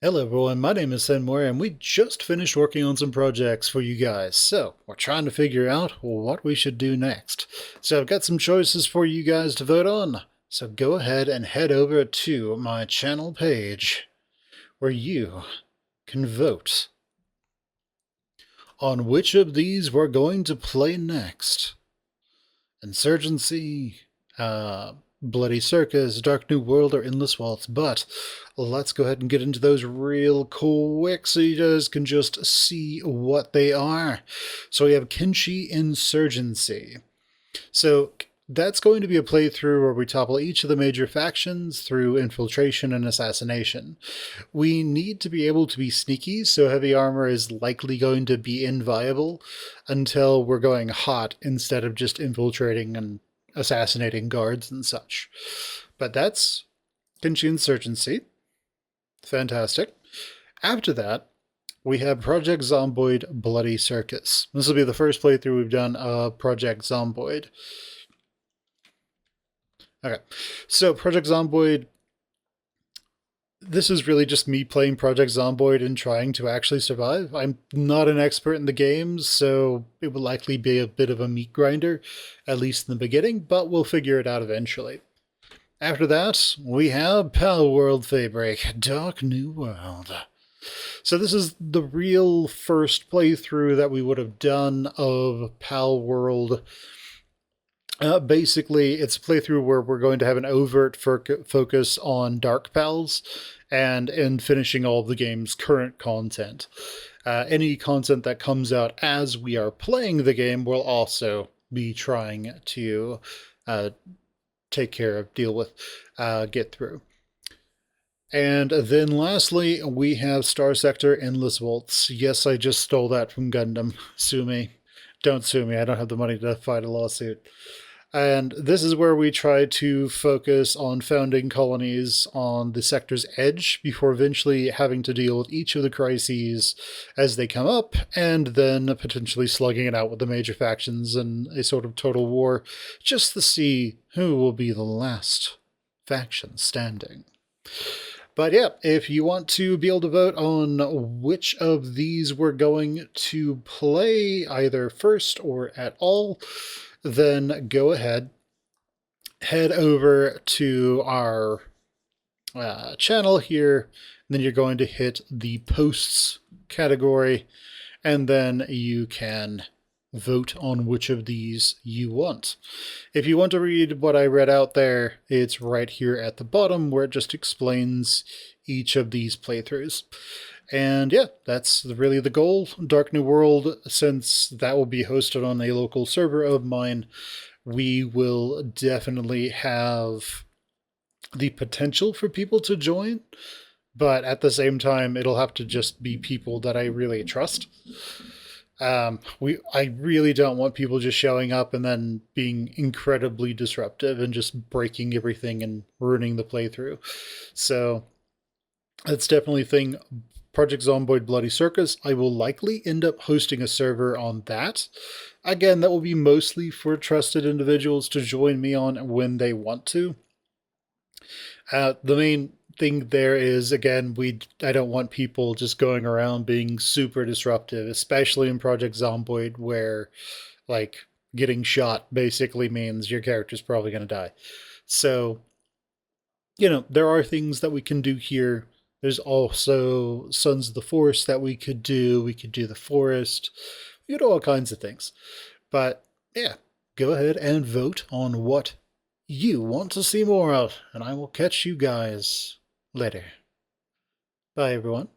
Hello everyone, my name is Muir, and we just finished working on some projects for you guys, so we're trying to figure out what we should do next. So I've got some choices for you guys to vote on, so go ahead and head over to my channel page where you can vote on which of these we're going to play next. Insurgency, Bloody Circus, Dark New World, or Endless Waltz. But let's go ahead and get into those real quick so you guys can just see what they are. So we have Kenshi Insurgency. So that's going to be a playthrough where we topple each of the major factions through infiltration and assassination. We need to be able to be sneaky, so heavy armor is likely going to be inviable until we're going hot instead of just infiltrating and assassinating guards and such. But that's Kenshi Insurgency. Fantastic. After that, we have Project Zomboid Bloody Circus. This will be the first playthrough we've done of Project Zomboid. Okay, so Project Zomboid, this is really just me playing Project Zomboid and trying to actually survive. I'm not an expert in the games, so it will likely be a bit of a meat grinder, at least in the beginning, but we'll figure it out eventually. After that, we have Pal World Fabric, Dark New World. So this is the real first playthrough that we would have done of Pal World. Basically, it's a playthrough where we're going to have an overt focus on Dark Pals and in finishing all of the game's current content. Any content that comes out as we are playing the game will also be trying to take care of, deal with, get through. And then lastly, we have Star Sector Endless Waltz. Yes, I just stole that from Gundam. Sue me. Don't sue me. I don't have the money to fight a lawsuit. And this is where we try to focus on founding colonies on the sector's edge before eventually having to deal with each of the crises as they come up, and then potentially slugging it out with the major factions in a sort of total war, just to see who will be the last faction standing. But yeah, if you want to be able to vote on which of these we're going to play, either first or at all, then go ahead, head over to our channel here, and then you're going to hit the posts category, and then you can vote on which of these you want. If you want to read what I read out there, it's right here at the bottom where it just explains each of these playthroughs. And yeah, that's really the goal. Dark New World, since that will be hosted on a local server of mine, we will definitely have the potential for people to join, but at the same time, it'll have to just be people that I really trust. I really don't want people just showing up and then being incredibly disruptive and just breaking everything and ruining the playthrough. So that's definitely a thing. Project Zomboid Bloody Circus, I will likely end up hosting a server on that. Again, that will be mostly for trusted individuals to join me on when they want to. The main thing there is, again, I don't want people just going around being super disruptive, especially in Project Zomboid, where, like, getting shot basically means your character's probably going to die. So, there are things that we can do here. There's also Sons of the Forest that we could do. We could do the Forest. We could do all kinds of things. But yeah, go ahead and vote on what you want to see more of. And I will catch you guys later. Bye, everyone.